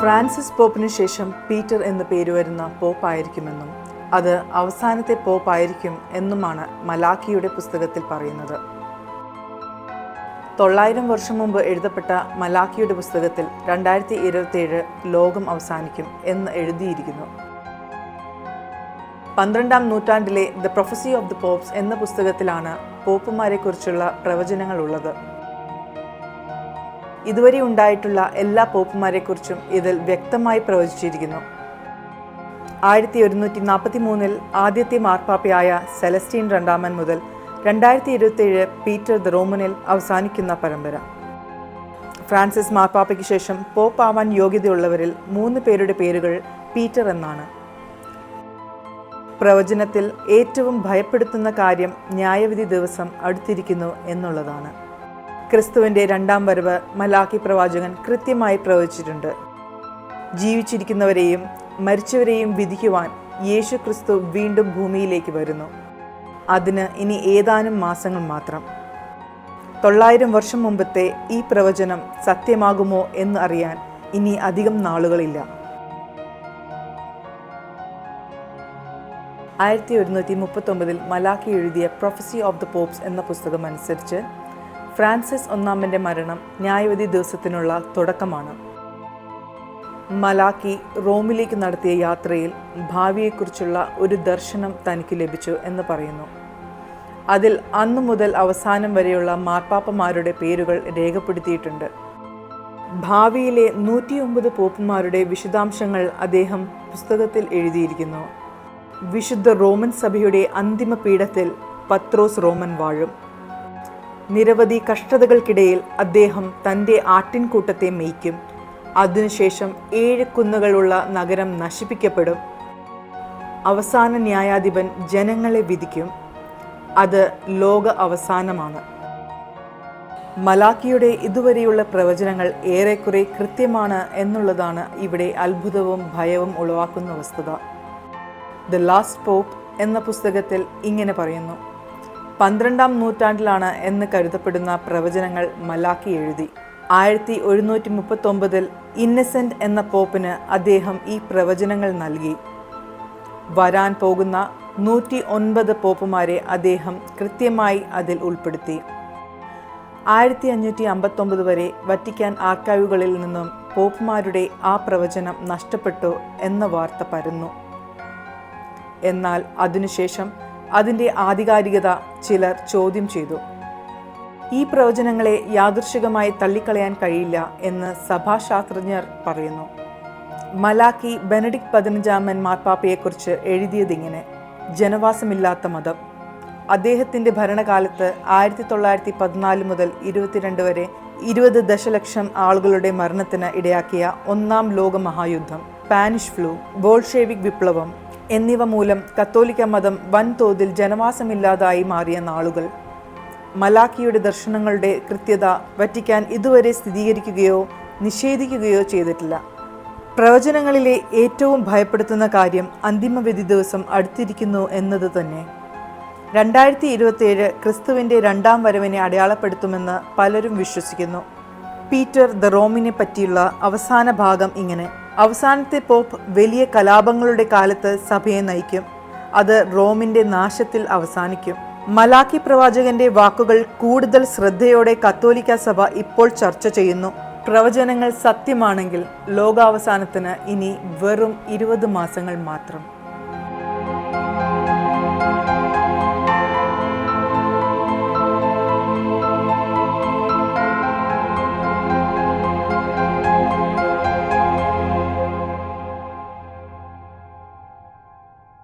Francis പോപ്പിന് ശേഷം Peter എന്ന് പേര് വരുന്ന പോപ്പായിരിക്കുമെന്നും അത് അവസാനത്തെ പോപ്പായിരിക്കും എന്നുമാണ് മലാക്കിയുടെ പുസ്തകത്തിൽ പറയുന്നത്. 900 വർഷം മുമ്പ് എഴുതപ്പെട്ട മലാക്കിയുടെ പുസ്തകത്തിൽ 2027 ലോകം അവസാനിക്കും എന്ന് എഴുതിയിരിക്കുന്നു. 12ാം നൂറ്റാണ്ടിലെ the prophecy of the pops എന്ന പുസ്തകത്തിലാണ് പോപ്പുമാരെക്കുറിച്ചുള്ള പ്രവചനങ്ങൾ ഉള്ളത്. ഇതുവരെ ഉണ്ടായിട്ടുള്ള എല്ലാ പോപ്പുമാരെക്കുറിച്ചും ഇതിൽ വ്യക്തമായി പ്രവചിച്ചിരിക്കുന്നു. 1143 ആദ്യത്തെ മാർപ്പാപ്പയായ സെലസ്റ്റീൻ രണ്ടാമൻ മുതൽ 2027 പീറ്റർ ദ റോമനിൽ അവസാനിക്കുന്ന പരമ്പര. ഫ്രാൻസിസ് മാർപ്പാപ്പയ്ക്ക് ശേഷം പോപ്പ് ആവാൻ യോഗ്യതയുള്ളവരിൽ 3 പേരുടെ പേരുകൾ പീറ്റർ എന്നാണ്. പ്രവചനത്തിൽ ഏറ്റവും ഭയപ്പെടുത്തുന്ന കാര്യം ന്യായവിധി ദിവസം അടുത്തിരിക്കുന്നു എന്നുള്ളതാണ്. ക്രിസ്തുവിൻ്റെ 2ാം വരവ് മലാക്കി പ്രവാചകൻ കൃത്യമായി പ്രവചിച്ചിട്ടുണ്ട്. ജീവിച്ചിരിക്കുന്നവരെയും മരിച്ചവരെയും വിധിക്കുവാൻ യേശു ക്രിസ്തു വീണ്ടും ഭൂമിയിലേക്ക് വരുന്നു. അതിന് ഇനി ഏതാനും മാസങ്ങൾ മാത്രം. 900 വർഷം മുമ്പത്തെ ഈ പ്രവചനം സത്യമാകുമോ എന്ന് അറിയാൻ ഇനി അധികം നാളുകളില്ല. 1139 മലാക്കി എഴുതിയ പ്രൊഫസി ഓഫ് ദ പോപ്സ് എന്ന പുസ്തകം അനുസരിച്ച് ഫ്രാൻസിസ് ഒന്നാമൻ്റെ മരണം ന്യായവിധി ദിവസത്തിനുള്ള തുടക്കമാണ്. മലാക്കി റോമിലേക്ക് നടത്തിയ യാത്രയിൽ ഭാവിയെക്കുറിച്ചുള്ള ഒരു ദർശനം തനിക്ക് ലഭിച്ചു എന്ന് പറയുന്നു. അതിൽ അന്നു മുതൽ അവസാനം വരെയുള്ള മാർപ്പാപ്പമാരുടെ പേരുകൾ രേഖപ്പെടുത്തിയിട്ടുണ്ട്. ഭാവിയിലെ 109 പോപ്പുമാരുടെ വിശദാംശങ്ങൾ അദ്ദേഹം പുസ്തകത്തിൽ എഴുതിയിരിക്കുന്നു. വിശുദ്ധ റോമൻ സഭയുടെ അന്തിമ പീഠത്തിൽ പത്രോസ് റോമൻ വാഴും. നിരവധി കഷ്ടതകൾക്കിടയിൽ അദ്ദേഹം തൻ്റെ ആട്ടിൻകൂട്ടത്തെ മേയ്ക്കും. അതിനുശേഷം 7 കുന്നുകളുള്ള നഗരം നശിപ്പിക്കപ്പെടും. അവസാന ന്യായാധിപൻ ജനങ്ങളെ വിധിക്കും. അത് ലോക അവസാനമാണ്. മലാക്കിയുടെ ഇതുവരെയുള്ള പ്രവചനങ്ങൾ ഏറെക്കുറെ കൃത്യമാണ് എന്നുള്ളതാണ് ഇവിടെ അത്ഭുതവും ഭയവും ഉളവാക്കുന്ന വസ്തുത. ദ ലാസ്റ്റ് പോപ്പ് എന്ന പുസ്തകത്തിൽ ഇങ്ങനെ പറയുന്നു: 12ാം നൂറ്റാണ്ടിലാണ് എന്ന് കരുതപ്പെടുന്ന പ്രവചനങ്ങൾ മലാക്കി എഴുതി. 1139 ഇന്നസെന്റ് എന്ന പോപ്പിന് അദ്ദേഹം ഈ പ്രവചനങ്ങൾ നൽകി. വരാൻ പോകുന്ന 109 പോപ്പുമാരെ അദ്ദേഹം കൃത്യമായി അതിൽ ഉൾപ്പെടുത്തി. 1559 വരെ വറ്റിക്കാൻ ആർക്കൈവുകളിൽ നിന്നും പോപ്പുമാരുടെ ആ പ്രവചനം നഷ്ടപ്പെട്ടു എന്ന വാർത്ത പരന്നു. എന്നാൽ അതിനുശേഷം അതിൻ്റെ ആധികാരികത ചിലർ ചോദ്യം ചെയ്തു. ഈ പ്രവചനങ്ങളെ യാദൃശ്ചികമായി തള്ളിക്കളയാൻ കഴിയില്ല എന്ന് സഭാശാസ്ത്രജ്ഞർ പറയുന്നു. മലാക്കി ബെനഡിക്ട് 15 മാർപ്പാപ്പയെക്കുറിച്ച് എഴുതിയതിങ്ങനെ: ജനവാസമില്ലാത്ത മതം. അദ്ദേഹത്തിൻ്റെ ഭരണകാലത്ത് 1914 മുതൽ 22 വരെ 20 ദശലക്ഷം ആളുകളുടെ മരണത്തിന് ഇടയാക്കിയ 1ാം ലോക മഹായുദ്ധം, സ്പാനിഷ് ഫ്ലൂ, ബോൾഷെവിക് വിപ്ലവം എന്നിവ മൂലം കത്തോലിക്ക മതം വൻതോതിൽ ജനവാസമില്ലാതായി മാറിയ നാളുകൾ. മലാക്കിയുടെ ദർശനങ്ങളുടെ കൃത്യത വറ്റിക്കാൻ ഇതുവരെ സ്ഥിരീകരിക്കുകയോ നിഷേധിക്കുകയോ ചെയ്തിട്ടില്ല. പ്രവചനങ്ങളിലെ ഏറ്റവും ഭയപ്പെടുത്തുന്ന കാര്യം അന്തിമവിധി ദിവസം അടുത്തിരിക്കുന്നു എന്നത് തന്നെ. 2027 ക്രിസ്തുവിൻ്റെ 2ാം വരവിനെ അടയാളപ്പെടുത്തുമെന്ന് പലരും വിശ്വസിക്കുന്നു. പീറ്റർ ദ റോമിനെ പറ്റിയുള്ള അവസാന ഭാഗം ഇങ്ങനെ: അവസാനത്തെ പോപ്പ് വലിയ കലാപങ്ങളുടെ കാലത്ത് സഭയെ നയിക്കും. അത് റോമിൻ്റെ നാശത്തിൽ അവസാനിക്കും. മലാക്കി പ്രവാചകന്റെ വാക്കുകൾ കൂടുതൽ ശ്രദ്ധയോടെ കത്തോലിക്ക സഭ ഇപ്പോൾ ചർച്ച ചെയ്യുന്നു. പ്രവചനങ്ങൾ സത്യമാണെങ്കിൽ ലോകാവസാനത്തിന് ഇനി വെറും 20 മാസങ്ങൾ മാത്രം.